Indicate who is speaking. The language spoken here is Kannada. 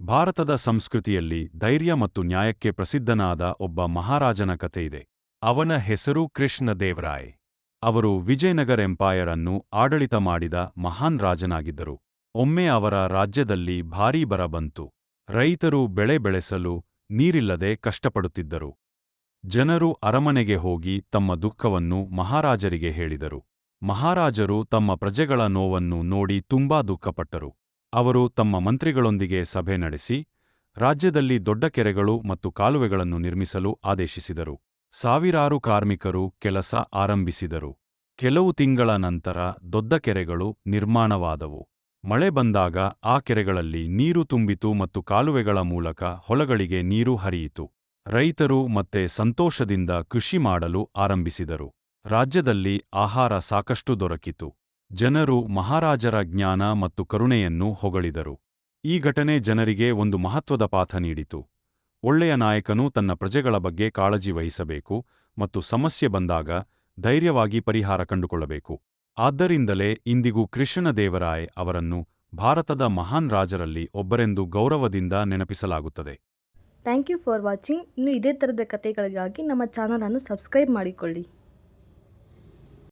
Speaker 1: ಭಾರತದ ಸಂಸ್ಕೃತಿಯಲ್ಲಿ ಧೈರ್ಯ ಮತ್ತು ನ್ಯಾಯಕ್ಕೆ ಪ್ರಸಿದ್ಧನಾದ ಒಬ್ಬ ಮಹಾರಾಜನ ಕಥೆಯಿದೆ. ಅವನ ಹೆಸರು ಕೃಷ್ಣದೇವರಾಯ. ಅವರು ವಿಜಯನಗರ ಎಂಪೈರ್ ಅನ್ನು ಆಡಳಿತ ಮಾಡಿದ ಮಹಾನ್ ರಾಜನಾಗಿದ್ದರು. ಒಮ್ಮೆ ಅವರ ರಾಜ್ಯದಲ್ಲಿ ಭಾರೀ ಬರ ಬಂತು. ರೈತರು ಬೆಳೆ ಬೆಳೆಸಲು ನೀರಿಲ್ಲದೆ ಕಷ್ಟಪಡುತ್ತಿದ್ದರು. ಜನರು ಅರಮನೆಗೆ ಹೋಗಿ ತಮ್ಮ ದುಃಖವನ್ನು ಮಹಾರಾಜರಿಗೆ ಹೇಳಿದರು. ಮಹಾರಾಜರು ತಮ್ಮ ಪ್ರಜೆಗಳ ನೋವನ್ನು ನೋಡಿ ತುಂಬಾ ದುಃಖಪಟ್ಟರು. ಅವರು ತಮ್ಮ ಮಂತ್ರಿಗಳೊಂದಿಗೆ ಸಭೆ ನಡೆಸಿ ರಾಜ್ಯದಲ್ಲಿ ದೊಡ್ಡ ಕೆರೆಗಳು ಮತ್ತು ಕಾಲುವೆಗಳನ್ನು ನಿರ್ಮಿಸಲು ಆದೇಶಿಸಿದರು. ಸಾವಿರಾರು ಕಾರ್ಮಿಕರು ಕೆಲಸ ಆರಂಭಿಸಿದರು. ಕೆಲವು ತಿಂಗಳ ನಂತರ ದೊಡ್ಡ ಕೆರೆಗಳು ನಿರ್ಮಾಣವಾದವು. ಮಳೆ ಬಂದಾಗ ಆ ಕೆರೆಗಳಲ್ಲಿ ನೀರು ತುಂಬಿತು ಮತ್ತು ಕಾಲುವೆಗಳ ಮೂಲಕ ಹೊಲಗಳಿಗೆ ನೀರು ಹರಿಯಿತು. ರೈತರು ಮತ್ತೆ ಸಂತೋಷದಿಂದ ಕೃಷಿ ಮಾಡಲು ಆರಂಭಿಸಿದರು. ರಾಜ್ಯದಲ್ಲಿ ಆಹಾರ ಸಾಕಷ್ಟು ದೊರಕಿತು. ಜನರು ಮಹಾರಾಜರ ಜ್ಞಾನ ಮತ್ತು ಕರುಣೆಯನ್ನು ಹೊಗಳಿದರು. ಈ ಘಟನೆ ಜನರಿಗೆ ಒಂದು ಮಹತ್ವದ ಪಾಠ ನೀಡಿತು. ಒಳ್ಳೆಯ ನಾಯಕನು ತನ್ನ ಪ್ರಜೆಗಳ ಬಗ್ಗೆ ಕಾಳಜಿ ವಹಿಸಬೇಕು ಮತ್ತು ಸಮಸ್ಯೆ ಬಂದಾಗ ಧೈರ್ಯವಾಗಿ ಪರಿಹಾರ ಕಂಡುಕೊಳ್ಳಬೇಕು. ಆದ್ದರಿಂದಲೇ ಇಂದಿಗೂ ಕೃಷ್ಣದೇವರಾಯ ಅವರನ್ನು ಭಾರತದ ಮಹಾನ್ ರಾಜರಲ್ಲಿ ಒಬ್ಬರೆಂದು ಗೌರವದಿಂದ ನೆನಪಿಸಲಾಗುತ್ತದೆ.
Speaker 2: Thank you for watching. ಇನ್ನು ಇದೇ ಥರದ ಕಥೆಗಳಿಗಾಗಿ ನಮ್ಮ ಚಾನಲನ್ನು ಸಬ್ಸ್ಕ್ರೈಬ್ ಮಾಡಿಕೊಳ್ಳಿ.